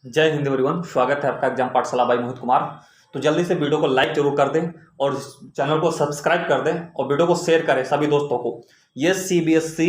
जय हिंद एवरीवन, स्वागत है आपका एग्जाम पाठशाला बाई मोहित कुमार। तो जल्दी से वीडियो को लाइक जरूर कर दें और चैनल को सब्सक्राइब कर दें और वीडियो को शेयर करें सभी दोस्तों को। ये सीबीएसई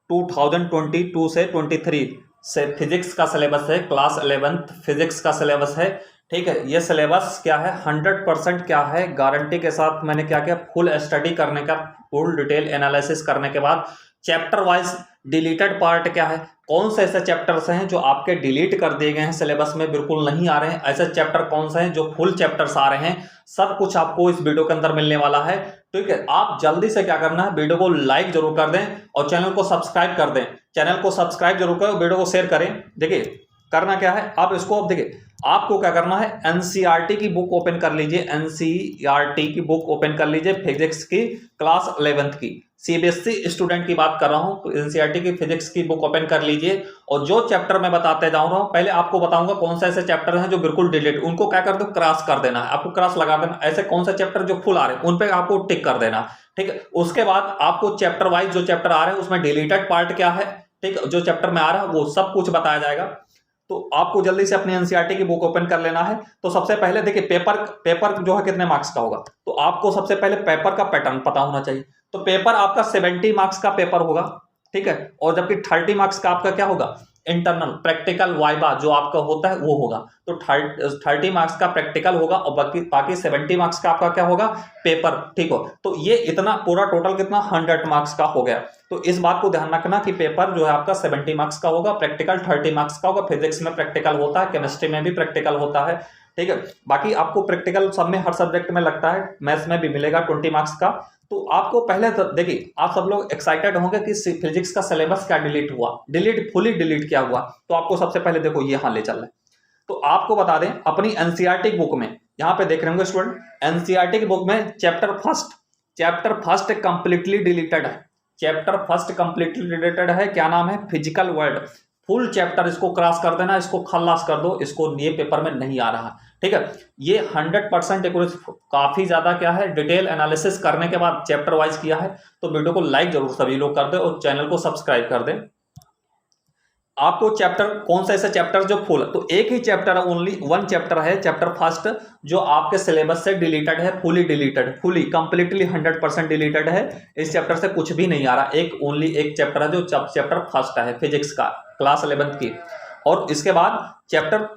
2022 से 23 से फिजिक्स का सिलेबस है, क्लास 11th फिजिक्स का सिलेबस है। ठीक है, ये सिलेबस क्या है, 100% क्या है, गारंटी के साथ मैंने क्या किया, फुल स्टडी करने का, फुल डिटेल एनालिसिस करने के बाद चैप्टर वाइज डिलीटेड पार्ट क्या है, कौन से ऐसे चैप्टर्स हैं जो आपके डिलीट कर दिए गए हैं, सिलेबस में बिल्कुल नहीं आ रहे हैं, ऐसे चैप्टर कौन से हैं जो फुल चैप्टर्स आ रहे हैं, सब कुछ आपको इस वीडियो के अंदर मिलने वाला है। ठीक है, आप जल्दी से क्या करना है, वीडियो को लाइक जरूर कर दें और चैनल को सब्सक्राइब कर दें। चैनल को सब्सक्राइब जरूर करें, वीडियो को शेयर करें। देखिए करना क्या है, आप इसको अब देखिए, आपको क्या करना है, एनसीईआरटी की बुक ओपन कर लीजिए, एनसीईआरटी की बुक ओपन कर लीजिए, फिजिक्स की क्लास 11th की। सीबीएसई स्टूडेंट की बात कर रहा हूं तो एनसीईआरटी की फिजिक्स की बुक ओपन कर लीजिए और जो चैप्टर मैं बताते जा रहा हूं, पहले आपको बताऊंगा कौन से ऐसे चैप्टर हैं जो बिल्कुल डिलीट, उनको क्या कर दो, क्रॉस कर देना है, आपको क्रॉस लगा देना। ऐसे कौन से चैप्टर जो फुल आ रहे हैं उन पे आपको टिक कर देना। ठीक है, उसके बाद आपको चैप्टर वाइज जो चैप्टर आ रहे हैं उसमें डिलीटेड पार्ट क्या है, ठीक है, जो चैप्टर में आ रहा है वो सब कुछ बताया जाएगा। तो आपको जल्दी से अपनी एनसीईआरटी की बुक ओपन कर लेना है। तो सबसे पहले देखिए, पेपर जो है कितने मार्क्स का होगा, तो आपको सबसे पहले पेपर का पैटर्न पता होना चाहिए। तो पेपर आपका 70 मार्क्स का पेपर होगा, ठीक है, और जबकि 30 मार्क्स का आपका क्या होगा, इंटरनल प्रैक्टिकल वाइवा जो आपका होता है वो होगा। तो 30 मार्क्स का प्रैक्टिकल होगा और बाकी 70 मार्क्स का आपका क्या होगा, पेपर। ठीक हो, तो ये इतना पूरा टोटल कितना, 100 मार्क्स का हो गया। तो इस बात को ध्यान रखना कि पेपर जो है आपका 70 मार्क्स का होगा, प्रैक्टिकल 30 मार्क्स का होगा। फिजिक्स में प्रैक्टिकल होता है, केमिस्ट्री में भी प्रैक्टिकल होता है। ठीक है, बाकी आपको प्रैक्टिकल सब में, हर सब्जेक्ट में लगता है, मैथ्स में भी मिलेगा 20 मार्क्स का। तो आपको पहले तो देखिए, आप सब लोग एक्साइटेड होंगे कि फिजिक्स का सिलेबस क्या डिलीट हुआ, फुली डिलीट क्या हुआ। तो आपको सबसे पहले देखो ये हाँ ले चल रहा है। तो आपको बता दें, अपनी एनसीईआरटी बुक में यहां पे देख रहे होंगे स्टूडेंट, एनसीईआरटी की बुक में चैप्टर फर्स्ट कंप्लीटली डिलीटेड है। चैप्टर फर्स्ट कंप्लीटली डिलीटेड है, क्या नाम है, फिजिकल वर्ल्ड। फुल चैप्टर इसको क्रॉस कर देना, इसको खल्लास कर दो, इसको ये पेपर में नहीं आ रहा। ठीक है, ये 100% काफी ज्यादा क्या है, डिटेल एनालिसिस करने के बाद चैप्टर वाइज किया है। तो वीडियो को लाइक जरूर सभी लोग कर दे और चैनल को सब्सक्राइब कर दें। आपको चैप्टर कौन सा ऐसा चैप्टर जो फुल, तो एक ही चैप्टर है, ओनली वन चैप्टर है, चैप्टर फर्स्ट, जो आपके सिलेबस से डिलीटेड है, fully deleted, fully completely 100% deleted है। इस चैप्टर से कुछ भी नहीं आ रहा, ओनली एक चैप्टर है जो चैप्टर फर्स्ट है फिजिक्स का, क्लास 11th की। और इसके बाद चैप्टर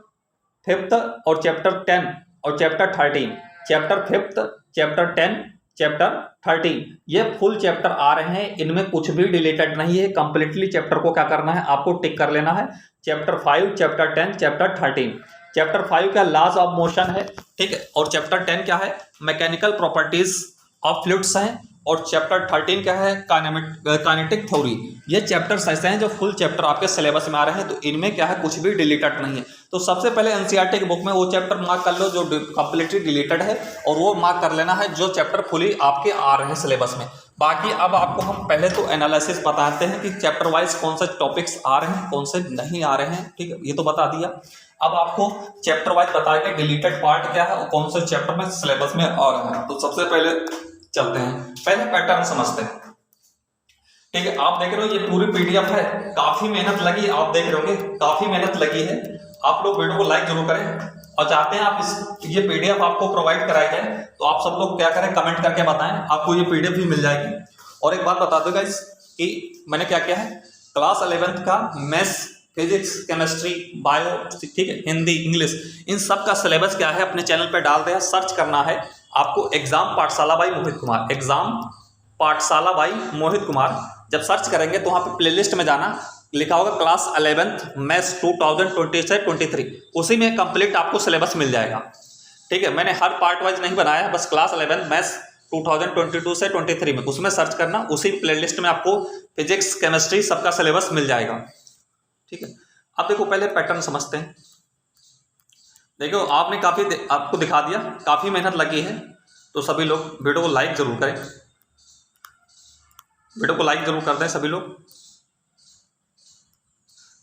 5th और चैप्टर 10 और chapter 13, chapter 5th, chapter 10, chapter 13, ये फुल चैप्टर आ रहे हैं, इनमें कुछ भी डिलीटेड नहीं है। कंप्लीटली चैप्टर को क्या करना है, आपको टिक कर लेना है। Chapter 5, chapter 10, chapter 13। चैप्टर 5 का लॉज ऑफ मोशन है, ठीक है, और चैप्टर 10 क्या है, मैकेनिकल प्रॉपर्टीज ऑफ फ्लूइड्स है, और चैप्टर 13 क्या है, काइनेटिक थ्योरी। ये चैप्टर्स ऐसे हैं जो फुल चैप्टर आपके सिलेबस में आ रहे हैं, तो इनमें क्या है, कुछ भी डिलीटेड नहीं है। तो सबसे पहले एनसीईआरटी की बुक में वो चैप्टर मार्क कर लो जो कंप्लीटली डिलीटेड है, और वो मार्क कर लेना है जो चैप्टर फुली आपके आ रहे हैं सिलेबस में। बाकी अब आपको हम पहले तो एनालिसिस बताते हैं कि चैप्टर वाइज कौन से टॉपिक्स आ रहे हैं, कौन से नहीं आ रहे हैं। ठीक है, ये तो बता दिया। अब आपको चैप्टर वाइज बताया कि डिलीटेड पार्ट क्या है और कौन से चैप्टर में सिलेबस में आ रहा है। तो सबसे पहले चलते हैं, पहले पैटर्न समझते हैं। ठीक है, आप देख रहे हो ये पूरी पीडीएफ है, काफी मेहनत लगी, आप देख रहे होंगे काफी मेहनत लगी है। आप लोग वीडियो को लाइक जरूर करें और चाहते हैं आप ये पीडीएफ आपको प्रोवाइड कराई जाए, तो आप सब लोग क्या करें, कमेंट करके बताएं, आपको ये पीडीएफ भी मिल जाएगी। और एक बात बता दो गाइस कि मैंने क्या किया है, क्लास 11th का मैथ्स, फिजिक्स, केमिस्ट्री, बायो, ठीक है, हिंदी, इंग्लिश, इन सब का सिलेबस क्या है अपने चैनल पे डाल दिया। सर्च करना है आपको एग्जाम पाठशाला बाई मोहित कुमार, एग्जाम पाठशाला बाई मोहित कुमार। जब सर्च करेंगे तो वहां पे प्लेलिस्ट में जाना, लिखा होगा क्लास 11th मैथ्स 2020 से 23, उसी में कंप्लीट आपको सिलेबस मिल जाएगा। ठीक है, मैंने हर पार्ट वाइज नहीं बनाया, बस क्लास 11th मैथ्स 2022 से 23 में, उसमें सर्च करना, उसी प्लेलिस्ट में आपको फिजिक्स, केमिस्ट्री सबका सिलेबस मिल जाएगा। ठीक है, अब देखो पहले पैटर्न समझते हैं। देखो आपने आपको दिखा दिया, काफी मेहनत लगी है, तो सभी लोग वीडियो को लाइक जरूर करें, वीडियो को लाइक जरूर कर दें सभी लोग।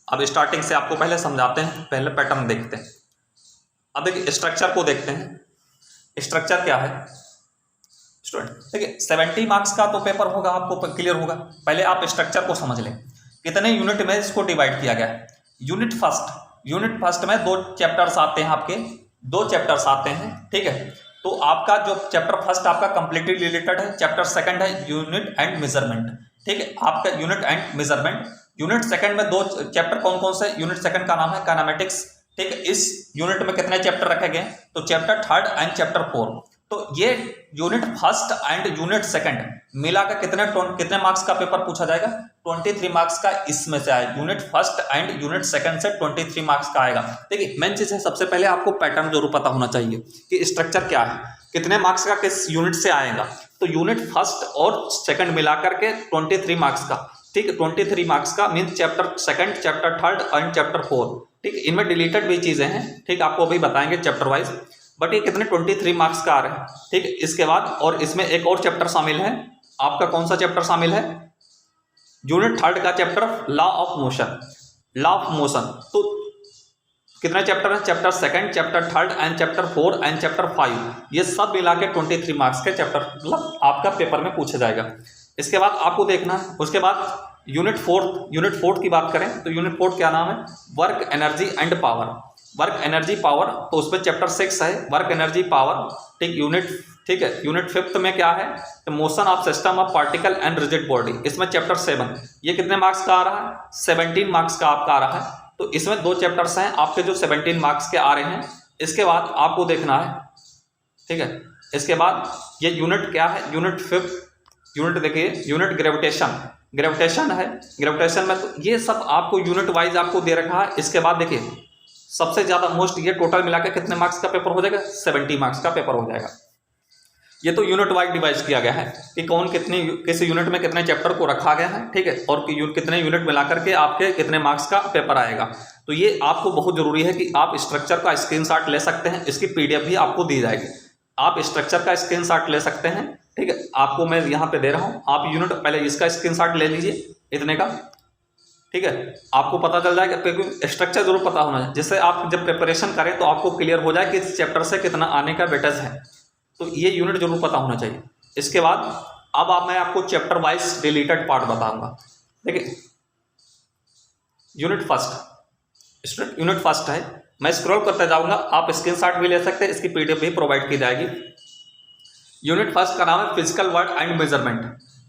अब स्टार्टिंग से आपको पहले समझाते हैं, पहले पैटर्न देखते हैं। अब देखिए स्ट्रक्चर को देखते हैं, स्ट्रक्चर क्या है स्टूडेंट। देखिए 70 मार्क्स का तो पेपर होगा, आपको क्लियर होगा। पहले आप स्ट्रक्चर को समझ लें, कितने यूनिट में इसको डिवाइड किया गया है। यूनिट फर्स्ट में 2 चैप्टर्स आते हैं, आपके 2 चैप्टर्स आते हैं, ठीक है। तो आपका जो चैप्टर फर्स्ट आपका कंप्लीटली रिलेटेड है, चैप्टर सेकंड है यूनिट एंड मेजरमेंट, ठीक है, आपका unit and measurement. Unit second में 2 चैप्टर कौन कौन से? यूनिट सेकंड का नाम है काइनेमेटिक्स, ठीक है। इस यूनिट में कितने चैप्टर रखे गए? तो चैप्टर थर्ड एंड चैप्टर 4। तो ये unit first and unit second मिलाकर कितने मार्क्स का पेपर पूछा जाएगा? 23 मार्क्स का इसमें से आएगा। Unit first and unit second से 23 मार्क्स का आएगा। देखिए मेन चीज है, सबसे पहले आपको पैटर्न जरूर पता होना चाहिए कि स्ट्रक्चर क्या है, कितने मार्क्स का किस यूनिट से आएगा। तो यूनिट फर्स्ट और सेकंड मिलाकर के 23 मार्क्स का, ठीक है, 23 मार्क्स का mean chapter second, chapter third and chapter 4, ठीक है। इनमें डिलीटेड भी चीजें हैं, ठीक, आपको अभी बताएंगे चैप्टर वाइज, बट ये कितने 23 मार्क्स का आ रहे हैं, ठीक है। इसके बाद और इसमें एक और चैप्टर शामिल है, आपका कौन सा चैप्टर शामिल है? यूनिट थर्ड का chapter law of motion, law of motion. तो कितने चैप्टर है? Chapter second, chapter third and chapter 4 and chapter 5, ये सब मिला के 23 मार्क्स के चैप्टर मतलब आपका पेपर में पूछा जाएगा। इसके बाद आपको देखना है, उसके बाद यूनिट फोर्थ की बात करें तो यूनिट फोर्थ क्या नाम है? Work energy and power, work energy power. तो उसमें चैप्टर 6 है वर्क एनर्जी पावर, ठीक, ठीक है। यूनिट फिफ्थ में क्या है? तो motion of system of particle and rigid body, इसमें चैप्टर 7, ये कितने मार्क्स का आ रहा है? 17 मार्क्स का आपका आ रहा है। तो इसमें 2 चैप्टर्स हैं आपके जो 17 मार्क्स के आ रहे हैं। इसके बाद आपको देखना है, ठीक है। इसके बाद ये यूनिट क्या है? यूनिट फिफ्थ यूनिट देखिए, यूनिट ग्रेविटेशन है। ग्रेविटेशन में तो ये सब आपको यूनिट वाइज आपको दे रखा है। इसके बाद देखिए सबसे ज्यादा मोस्ट, ये टोटल मिलाकर कितने मार्क्स का पेपर हो जाएगा? 70 मार्क्स का पेपर हो जाएगा। ये तो यूनिट वाइज डिवाइड किया गया है कि कौन किस यूनिट में कितने चैप्टर को रखा गया है, ठीक है, और कितने यूनिट मिलाकर के आपके कितने मार्क्स का पेपर आएगा। तो ये आपको बहुत जरूरी है कि आप स्ट्रक्चर का स्क्रीनशॉट ले सकते हैं, इसकी PDF भी आपको दी जाएगी। आप स्ट्रक्चर का स्क्रीनशॉट ले सकते हैं, ठीक है, आपको मैं यहाँ पे दे रहा हूँ। आप यूनिट पहले इसका स्क्रीनशॉट ले लीजिए इतने का, ठीक है, आपको पता चल जाएगा, क्योंकि स्ट्रक्चर जरूर पता होना है, जिससे आप जब प्रिपरेशन करें तो आपको क्लियर हो जाए कि इस चैप्टर से कितना आने का वेटेज है। तो ये यूनिट जरूर पता होना चाहिए। इसके बाद अब मैं आपको चैप्टर वाइज डिलीटेड पार्ट बताऊंगा। देखिए यूनिट फर्स्ट है, मैं स्क्रॉल करते जाऊंगा, आप स्क्रीनशॉट भी ले सकते हैं, इसकी PDF भी प्रोवाइड की जाएगी। यूनिट फर्स्ट का नाम है physical word and measurement,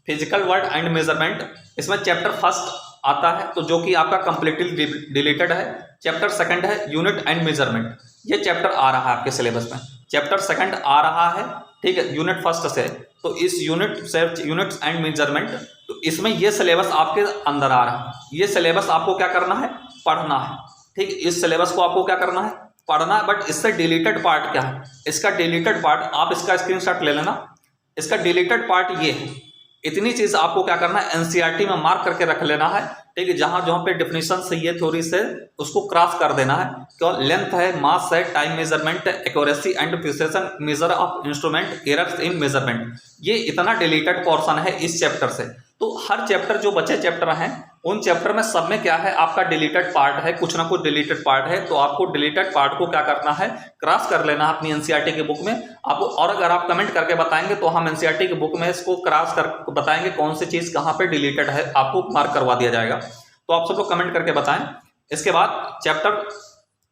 physical word and measurement. इसमें चैप्टर फर्स्ट आता है तो जो कि आपका कंप्लीटली डिलीटेड है। चैप्टर सेकंड है यूनिट एंड मेजरमेंट, ये चैप्टर आ रहा है आपके सिलेबस में, चैप्टर सेकंड आ रहा है, ठीक है, यूनिट फर्स्ट से। तो इस यूनिट्स एंड मेजरमेंट, तो इसमें ये सिलेबस आपके अंदर आ रहा है। ये सिलेबस आपको क्या करना है? पढ़ना है, ठीक, इस सिलेबस को आपको क्या करना है? पढ़ना है। बट इससे डिलीटेड पार्ट क्या है? इसका डिलीटेड पार्ट आप इसका स्क्रीनशॉट ले लेना। इसका डिलीटेड पार्ट ये है, इतनी चीज आपको क्या करना है? NCERT में मार्क करके रख लेना है, ठीक है। जहां जहां पे डेफिनेशन से ये थ्योरी से उसको क्रॉस कर देना है। क्या लेंथ है, मास है, time measurement, accuracy and precision, measure of instrument, errors in measurement, ये इतना डिलीटेड पोर्शन है इस चैप्टर से। तो हर चैप्टर जो बचे चैप्टर हैं उन चैप्टर में सब में क्या है? आपका डिलीटेड पार्ट है, कुछ ना कुछ डिलीटेड पार्ट है। तो आपको डिलीटेड पार्ट को क्या करना है? क्रॉस कर लेना है अपनी NCERT की बुक में आपको। और अगर आप कमेंट करके बताएंगे तो हम NCERT की बुक में इसको क्रॉस कर बताएंगे कौन सी चीज कहाँ पे डिलीटेड है, आपको मार्क करवा दिया जाएगा। तो आप सब लोग कमेंट करके बताएं। इसके बाद चैप्टर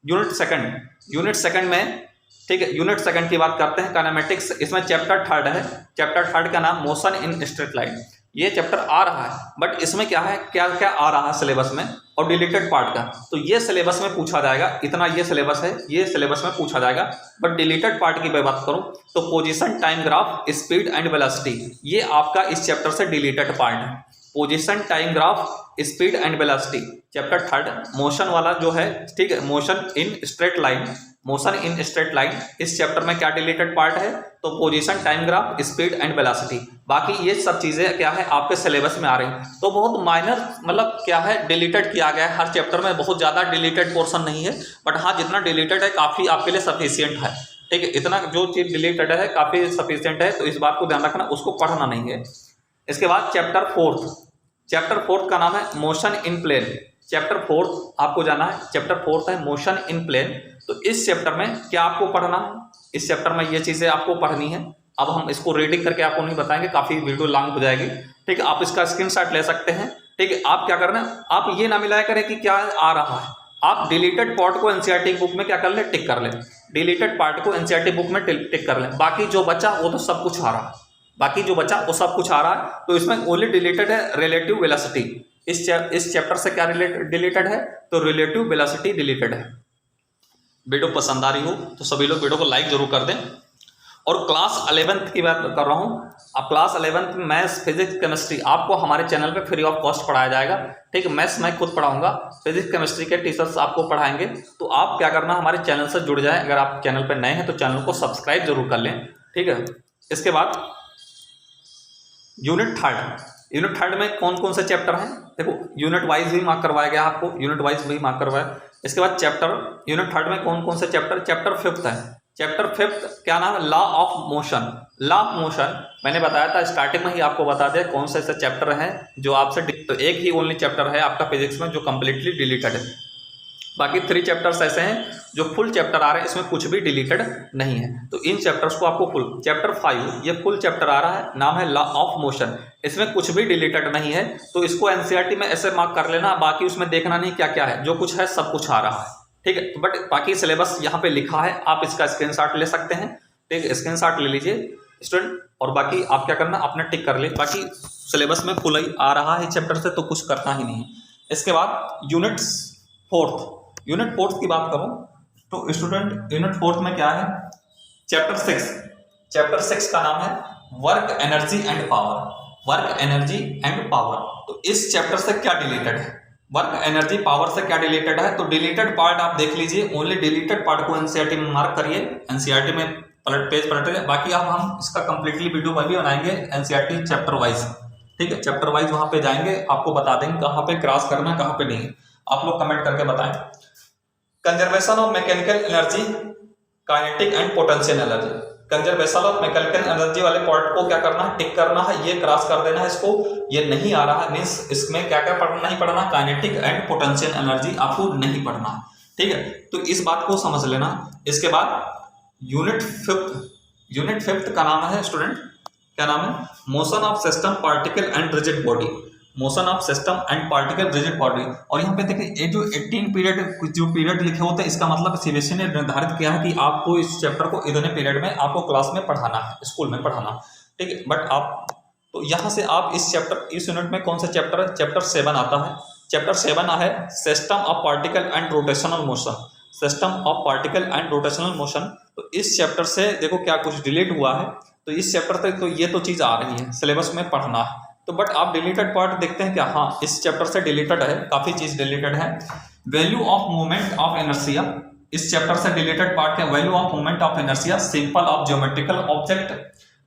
यूनिट सेकंड में, ठीक है, यूनिट सेकंड की बात करते हैं, काइनेमेटिक्स। इसमें चैप्टर थर्ड है, चैप्टर थर्ड का नाम मोशन इन स्ट्रेट लाइन। ये चैप्टर आ रहा है, बट इसमें क्या है, क्या क्या आ रहा है सिलेबस में और डिलीटेड पार्ट का, तो ये सिलेबस में पूछा जाएगा। इतना ये सिलेबस है, ये सिलेबस में पूछा जाएगा। बट डिलीटेड पार्ट की मैं बात करूं तो position, time graph, speed and velocity, ये आपका इस चैप्टर से डिलीटेड पार्ट है। Position, time graph, speed and velocity, chapter third. Motion वाला जो है, ठीक है, मोशन इन स्ट्रेट लाइन, इस चैप्टर में क्या डिलीटेड पार्ट है? तो position, time graph, speed and velocity. बाकी ये सब चीजें क्या है? आपके सिलेबस में आ रही हैं। तो बहुत माइनर मतलब क्या है, डिलीटेड किया गया है हर चैप्टर में, बहुत ज्यादा डिलीटेड पोर्शन नहीं है। बट हाँ, जितना डिलीटेड है काफी आपके लिए सफिशियंट है, ठीक है। इतना जो चीज डिलीटेड है काफी सफिशियंट है, तो इस बात को ध्यान रखना, उसको पढ़ना नहीं है। इसके बाद चैप्टर फोर्थ का नाम है motion in plane. Chapter fourth आपको जाना है, चैप्टर फोर्थ है मोशन इन प्लेन। तो इस चैप्टर में क्या आपको पढ़ना है? इस चैप्टर में ये चीजें आपको पढ़नी है। अब हम इसको रीडिंग करके आपको नहीं बताएंगे, काफी वीडियो लॉन्ग हो जाएगी, ठीक है। आप इसका स्क्रीनशॉट ले सकते हैं, ठीक है। आप क्या करना है, आप ये ना मिलाया करें कि क्या आ रहा है, आप डिलीटेड पार्ट को एनसीईआरटी बुक में क्या कर ले, टिक कर ले, डिलीटेड पार्ट को एनसीईआरटी बुक में टिक कर ले। बाकी जो बचा वो तो सब कुछ आ रहा है, बाकी जो बचा वो सब कुछ आ रहा है। तो इसमें ओनली डिलीटेड है रिलेटिव वेलोसिटी। इस चैप्टर से क्या डिलीटेड है, तो रिलेटिव वेलोसिटी डिलीटेड है। वीडियो पसंद आ रही हो तो सभी लोग वीडियो को लाइक जरूर कर दें। और क्लास 11th की बात कर रहा हूँ। अब क्लास 11th में मैथ्स, फिजिक्स, केमिस्ट्री आपको हमारे चैनल पे फ्री ऑफ कॉस्ट पढ़ाया जाएगा। ठीक है, मैथ्स मैं खुद पढ़ाऊंगा, फिजिक्स केमिस्ट्री के टीचर्स आपको पढ़ाएंगे। तो आप क्या करना, हमारे चैनल से जुड़ जाएं। अगर आप चैनल पर नए हैं तो चैनल को सब्सक्राइब जरूर कर लें। ठीक है, इसके बाद यूनिट थर्ड में कौन कौन से चैप्टर हैं, देखो यूनिट वाइज भी मार्क करवाया गया आपको, यूनिट वाइज भी मार्क करवाया। इसके बाद यूनिट थर्ड में कौन कौन से चैप्टर 5th है। चैप्टर 5th क्या नाम है, law of motion. Law of motion मैंने बताया था स्टार्टिंग में ही, आपको बता दिया कौन से ऐसे चैप्टर हैं जो आपसे, तो एक ही ओनली चैप्टर है आपका फिजिक्स में जो कंप्लीटली डिलीटेड है। बाकी 3 चैप्टर्स ऐसे हैं जो फुल चैप्टर आ रहे हैं, इसमें कुछ भी डिलीटेड नहीं है। तो इन चैप्टर्स को आपको फुल, चैप्टर 5 ये फुल चैप्टर आ रहा है, नाम है लॉ ऑफ मोशन, इसमें कुछ भी डिलीटेड नहीं है। तो इसको एनसीईआरटी में ऐसे मार्क कर लेना, बाकी उसमें देखना नहीं क्या क्या है, जो कुछ है सब कुछ आ रहा है। ठीक है, बट बाकी सिलेबस यहाँ पे लिखा है, आप इसका स्क्रीनशॉट ले सकते हैं। ठीक है, स्क्रीनशॉट ले लीजिए स्टूडेंट, और बाकी आप क्या करना, अपने टिक कर ले। बाकी सिलेबस में फुल ही आ रहा है चैप्टर से, तो कुछ करना ही नहीं है। इसके बाद यूनिट फोर्थ की बात करूं तो स्टूडेंट यूनिट 4 में क्या है, चैप्टर 6 का नाम है वर्क एनर्जी एंड पावर। तो इस चैप्टर से क्या डिलीटेड है, वर्क एनर्जी पावर से क्या डिलीटेड है। तो डिलीटेड पार्ट आप देख लीजिए, ओनली डिलीटेड पार्ट को एनसीईआरटी में मार्क करिए, एनसीईआरटी में पेज पलटिए। बाकी अब हम इसका कंप्लीटली वीडियो भी बनाएंगे एनसीईआरटी चैप्टर वाइज। ठीक है, चैप्टर वाइज वहां पे जाएंगे, आपको बता देंगे कहाँ पे क्रॉस करना है, कहाँ पे नहीं। आप लोग कमेंट करके बताएं। Conservation of mechanical energy, kinetic and potential energy. Conservation of mechanical energy वाले पार्ट को क्या करना है, टिक करना है, ये क्रॉस कर देना है इसको। ये नहीं आ रहा है मीन्स इसमें क्या क्या पढ़ना, नहीं पढ़ना, काइनेटिक एंड पोटेंशियल एनर्जी आपको नहीं पढ़ना है। ठीक है, तो इस बात को समझ लेना। इसके बाद यूनिट 5th का नाम है स्टूडेंट, क्या नाम है, motion of system, particle and rigid body. Motion of system and particle rigid body. और यहाँ पे देखिए ये जो 18 पीरियड लिखे होते हैं, इसका मतलब सीबीएसई ने निर्धारित किया है कि आपको इस चैप्टर को इतने पीरियड में आपको क्लास में पढ़ाना है, स्कूल में पढ़ाना। ठीक है, बट आप तो यहाँ से आप इस यूनिट में कौन सा चैप्टर है, चैप्टर 7 आता है। चैप्टर 7 है system of particle and rotational motion, system of particle and rotational motion. तो इस चैप्टर से देखो क्या कुछ डिलीट हुआ है, तो इस चैप्टर से तो ये तो चीज़ आ रही है, सिलेबस में पढ़ना है। तो बट आप डिलीटेड पार्ट देखते हैं क्या, हाँ इस चैप्टर से डिलीटेड है, काफ़ी चीज़ डिलीटेड है। Value of moment of inertia, इस चैप्टर से डिलीटेड पार्ट क्या, value of moment of inertia, simple of geometrical object.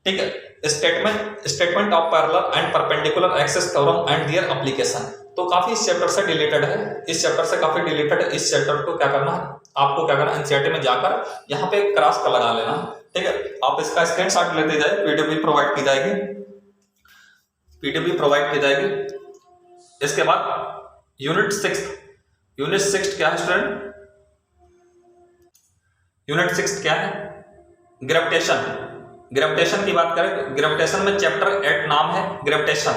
ठीक है, statement of parallel and perpendicular axis theorem and their application. तो काफी इस चैप्टर से डिलीटेड है, इस चैप्टर से काफी डिलीटेड है। इस चैप्टर को क्या करना है, आपको क्या करना है, एनसीईआरटी में जाकर यहाँ पे क्रॉस का लगा लेना। ठीक है, आप इसका स्क्रीनशॉट लेते जाए, पीडीएफ भी प्रोवाइड की जाएगी। इसके बाद यूनिट 6 क्या है स्टूडेंट, यूनिट 6 क्या है, ग्रेविटेशन की बात करें, ग्रेविटेशन में चैप्टर 8 नाम है ग्रेविटेशन।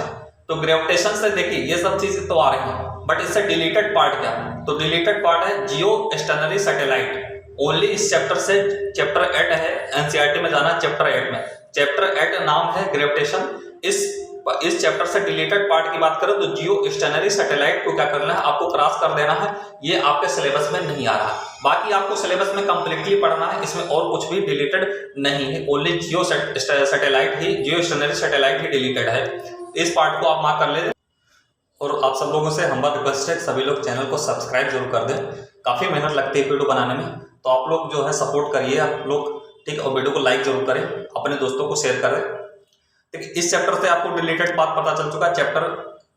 तो ग्रेविटेशन से देखिए ये सब चीज तो आ रही है, बट इससे डिलीटेड पार्ट क्या है, तो डिलीटेड पार्ट है जियो स्टेशनरी सैटेलाइट। ओनली इस चैप्टर से चैप्टर 8 है, एनसीईआरटी में जाना चैप्टर 8 में, चैप्टर 8 नाम है ग्रेविटेशन। इस चैप्टर से डिलीटेड पार्ट की बात करें तो जियो स्टेशनरी सैटेलाइट को क्या करना है, आपको क्रॉस कर देना है, ये आपके सिलेबस में नहीं आ रहा। बाकी आपको सिलेबस में कंप्लीटली पढ़ना है, इसमें और कुछ भी डिलीटेड नहीं है, ओनली जियो स्टेशनरी सैटेलाइट ही डिलीटेड है। इस पार्ट को आप मार्क कर ले। और आप सब लोगों से हम्बल रिक्वेस्ट है, सभी लोग चैनल को सब्सक्राइब जरूर कर दें, काफ़ी मेहनत लगती है वीडियो बनाने में, तो आप लोग जो है सपोर्ट करिए आप लोग। ठीक, और वीडियो को लाइक जरूर करें, अपने दोस्तों को शेयर करें। ठीक, इस चैप्टर से आपको डिलीटेड बात पता चल चुका है चैप्टर।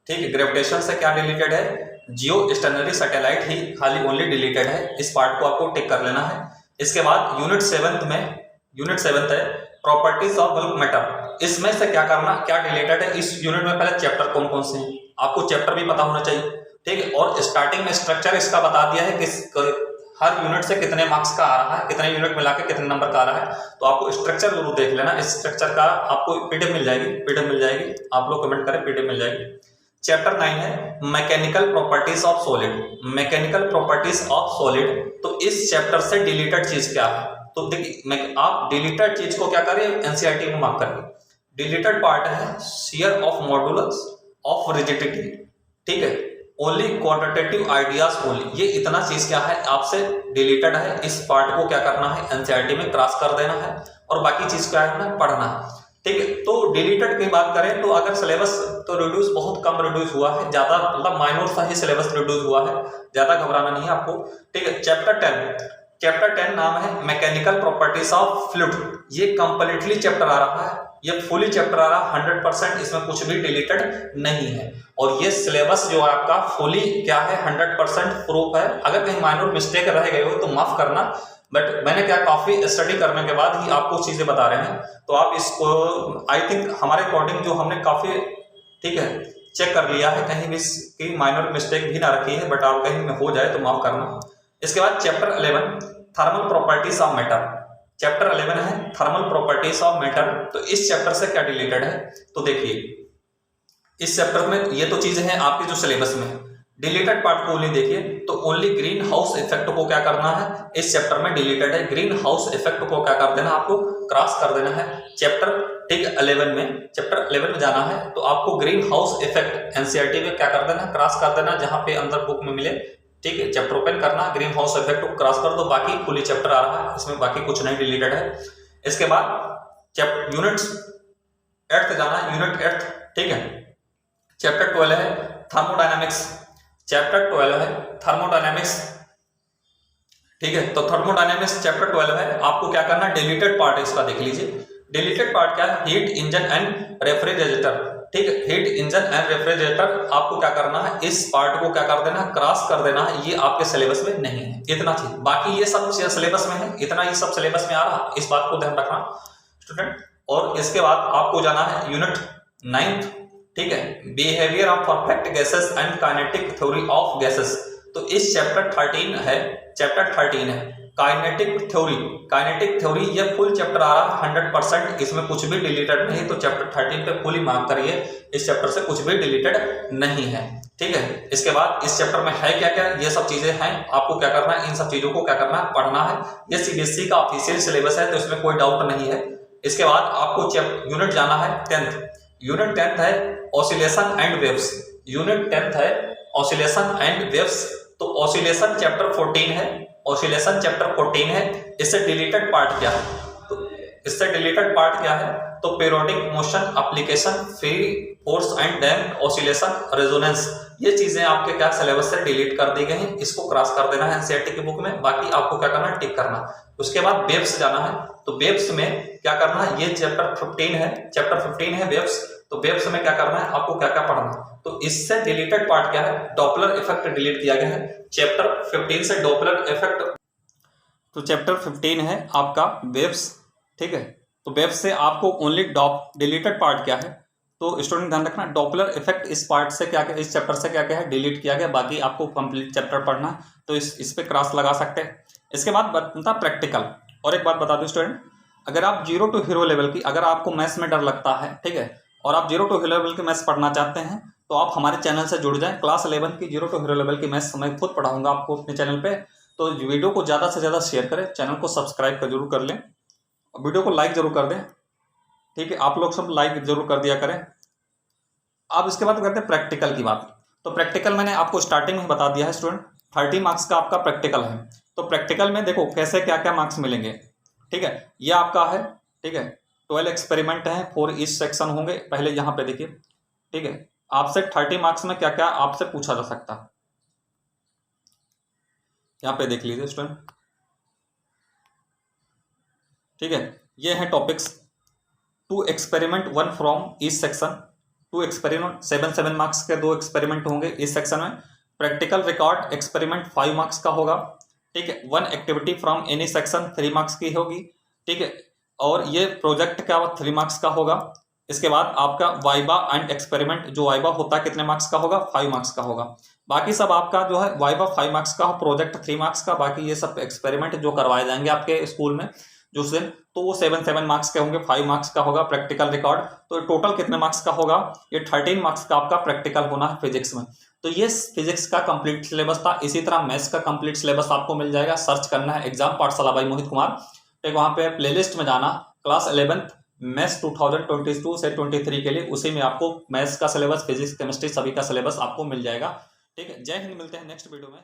ठीक है, ग्रेविटेशन से क्या डिलीटेड है, जियो स्टेशनरी सैटेलाइट ही खाली ओनली डिलीटेड है, इस पार्ट को आपको टिक कर लेना है। इसके बाद यूनिट 7 है प्रॉपर्टीज ऑफ बल्क मैटर। इसमें से क्या करना, क्या डिलीटेड है इस यूनिट में, पहले चैप्टर कौन कौन से हैं आपको चैप्टर भी पता होना चाहिए। ठीक है, और स्टार्टिंग में स्ट्रक्चर इसका बता दिया है कि हर यूनिट से कितने मार्क्स का आ रहा है, कितने यूनिट मिला के कितने नंबर का आ रहा है। तो आपको स्ट्रक्चर जरूर देख लेना, इस स्ट्रक्चर का आपको पीडीएफ मिल जाएगी, आप लोग कमेंट करें, पीडीएफ मिल जाएगी। चैप्टर 9 है mechanical properties of solid. Mechanical properties of solid, तो इस चैप्टर से डिलीटेड चीज क्या है? तो देखिए आप डिलीटेड चीज को क्या करें, एनसीईआरटी में मार्क करिए। डिलीटेड पार्ट है share of modulus of rigidity, ठीक है, ओनली क्वांटिटेटिव आइडियाज ओनली, ये इतना चीज क्या है आपसे डिलीटेड है। इस पार्ट को क्या करना है, एनसीईआरटी में क्रॉस कर देना है और बाकी चीज क्या है पढ़ना है, ठीक है। तो डिलीटेड की बात करें तो अगर सिलेबस तो रिड्यूस बहुत कम रिड्यूस हुआ है, ज्यादा मतलब माइनर सा ही सिलेबस रिड्यूस हुआ है, ज्यादा घबराना नहीं है आपको, ठीक है। चैप्टर 10 नाम है मैकेनिकल प्रॉपर्टीज ऑफ फ्लूइड। ये कंप्लीटली चैप्टर आ रहा है, ये फुली चैप्टर आ रहा है 100%, इसमें कुछ भी डिलीटेड नहीं है। और ये सिलेबस जो है आपका फुली क्या है 100% प्रूफ है। अगर कहीं माइनर मिस्टेक रह गए हो तो माफ करना, बट मैंने क्या काफी स्टडी करने के बाद ही आपको चीजें बता रहे हैं, तो आप इसको आई थिंक हमारे अकॉर्डिंग जो हमने काफी ठीक है चेक कर लिया है, कहीं भी की माइनर मिस्टेक भी ना रखी है, बट आप कहीं में हो जाए तो माफ करना। इसके बाद chapter 11 thermal properties of matter. Chapter 11 है थर्मल प्रॉपर्टीज ऑफ मैटर। तो इस चैप्टर से क्या रिलेटेड है, तो देखिए इस चैप्टर में ये तो चीजें हैं आपके जो सिलेबस में, डिलीटेड पार्ट को ओनली देखिए। तो ओनली ग्रीन हाउस इफेक्ट को क्या करना है, इस चैप्टर में डिलीटेड है, ग्रीन हाउस इफेक्ट को क्या कर देना, आपको क्रॉस कर देना है चैप्टर, ठीक है 11 में। चैप्टर 11 में जाना है तो आपको ग्रीन हाउस इफेक्ट एनसीईआरटी में क्या कर देना, क्रॉस कर देना, जहां पे अंदर बुक में मिले, ठीक है। चैप्टर ओपन करना, ग्रीन हाउस इफेक्ट को क्रॉस कर दो, बाकी फुली चैप्टर आ रहा है, इसमें बाकी कुछ नहीं डिलीटेड है। इसके बाद यूनिट 8 जाना है, यूनिट 8, ठीक है। चैप्टर 12 है थर्मोडायनामिक्स। चैप्टर 12 है थर्मोडायनामिक्स, ठीक है। तो थर्मोडायनामिक्स चैप्टर 12 है, आपको क्या करना है, डिलीटेड पार्ट इसका देख लीजिए। डिलीटेड पार्ट क्या है, हीट इंजन एंड रेफ्रिजरेटर, ठीक है। हीट इंजन एंड रेफ्रिजरेटर आपको क्या करना है, इस पार्ट को क्या कर देना है, क्रॉस कर देना है, ये आपके सिलेबस में नहीं है, इतना चीज। बाकी ये सब सिलेबस में है, इतना ही सब सिलेबस में आ रहा, इस बात को ध्यान रखना स्टूडेंट। और इसके बाद आपको जाना है यूनिट 9, ठीक है, behaviour of perfect gases and kinetic theory of gases. तो इस चैप्टर 13 है, चैप्टर 13 है काइनेटिक थ्योरी। काइनेटिक थ्योरी ये फुल चैप्टर आ रहा है 100%, इसमें कुछ भी डिलीटेड नहीं, तो चैप्टर 13 पे फुली मार्क करिए, इस चैप्टर से कुछ भी डिलीटेड नहीं है, ठीक है। इसके बाद इस चैप्टर में है क्या क्या, ये सब चीजें हैं, आपको क्या करना है, इन सब चीजों को क्या करना है, पढ़ना है। ये सीबीएसई का ऑफिशियल सिलेबस है, तो इसमें कोई डाउट नहीं है। इसके बाद आपको यूनिट जाना है 10th। यूनिट 10th है oscillation and waves. Unit 10th है ऑसिलेशन एंड वेव्स। तो ऑसिलेशन चैप्टर 14 है, ऑसिलेशन चैप्टर 14 है। इससे डिलीटेड पार्ट क्या है, तो इससे डिलीटेड पार्ट क्या है, तो periodic motion application, free force and damped oscillation, resonance, ये चीजें आपके क्या सिलेबस से डिलीट कर दी गई हैं, इसको क्रॉस कर देना है एनसीईआरटी की बुक में। बाकी आपको क्या करना है, टिक करना। उसके बाद वेव्स जाना है, तो वेव्स में क्या करना है, ये चैप्टर 15 है, चैप्टर 15 है वेव्स। तो वेव्स में क्या करना है, आपको क्या क्या पढ़ना है, तो इससे डिलीटेड पार्ट क्या है, डॉपलर इफेक्ट डिलीट किया गया है चैप्टर 15 से, डॉपलर इफेक्ट। तो चैप्टर 15 है आपका वेव्स, ठीक है। तो वेव्स से आपको ओनली डिलीटेड पार्ट क्या है, तो स्टूडेंट ध्यान रखना, डॉपलर इफेक्ट इस पार्ट से क्या क्या, इस चैप्टर से क्या क्या है डिलीट किया गया, बाकी आपको कंप्लीट चैप्टर पढ़ना, तो इस पे क्रॉस लगा सकते हैं। इसके बाद बनता प्रैक्टिकल। और एक बात बता दूं स्टूडेंट, अगर आप 0 टू हीरो लेवल की, अगर आपको मैथ्स में डर लगता है, ठीक है, और आप 0 टू हीरो लेवल की मैथ्स पढ़ना चाहते हैं, तो आप हमारे चैनल से जुड़ जाएं। क्लास 11 की 0 टू हीरो लेवल की मैथ्स मैं खुद पढ़ाऊंगा आपको अपने चैनल पे। तो वीडियो को ज़्यादा से ज़्यादा शेयर करें, चैनल को सब्सक्राइब जरूर कर लें, वीडियो को लाइक जरूर कर दें, ठीक है। आप लोग सब लाइक जरूर कर दिया करें। अब इसके बाद करते हैं प्रैक्टिकल की बात। तो प्रैक्टिकल मैंने आपको स्टार्टिंग में बता दिया है स्टूडेंट, 30 मार्क्स का आपका प्रैक्टिकल है। तो प्रैक्टिकल में देखो कैसे क्या क्या मार्क्स मिलेंगे, ठीक है। ये आपका है, ठीक है, 12 एक्सपेरिमेंट है, 4 ईच सेक्शन होंगे। पहले यहाँ पे देखिए, ठीक है, आपसे 30 मार्क्स में क्या क्या आपसे पूछा जा सकता है, यहाँ पे देख लीजिए स्टूडेंट, ठीक है। ये है topics, 2 experiment 1 from each section, 2 experiment 7 marks के 2 एक्सपेरिमेंट होंगे इस सेक्शन में। प्रैक्टिकल रिकॉर्ड एक्सपेरिमेंट 5 मार्क्स का होगा, ठीक है। 1 activity from any section 3 marks की होगी, ठीक है। और ये प्रोजेक्ट क्या 3 मार्क्स का होगा। इसके बाद आपका वाइबा एंड एक्सपेरिमेंट, जो वाइबा होता है कितने मार्क्स का होगा, 5 मार्क्स का होगा। बाकी सब आपका जो है वाइबा 5 मार्क्स का, प्रोजेक्ट 3 मार्क्स का, बाकी ये सब एक्सपेरिमेंट जो करवाए जाएंगे आपके स्कूल में, जो से, तो वो 7 मार्क्स के होंगे, 5 मार्क्स का होगा प्रैक्टिकल रिकॉर्ड। तो टोटल कितने मार्क्स का होगा, ये 13 मार्क्स का आपका प्रैक्टिकल होना है फिजिक्स में। तो ये फिजिक्स का कंप्लीट सिलेबस था। इसी तरह मैथ्स का कंप्लीट सिलेबस आपको मिल जाएगा, सर्च करना है एग्जाम पाठशाला बाई मोहित कुमार, ठीक, वहां पे प्लेलिस्ट में जाना, क्लास 11th मैथ्स 2022 से 23 के लिए, उसी में आपको मैथ्स का सिलेबस, फिजिक्स, केमिस्ट्री सभी का सिलेबस आपको मिल जाएगा। ठीक है, जय हिंद, मिलते हैं नेक्स्ट वीडियो में।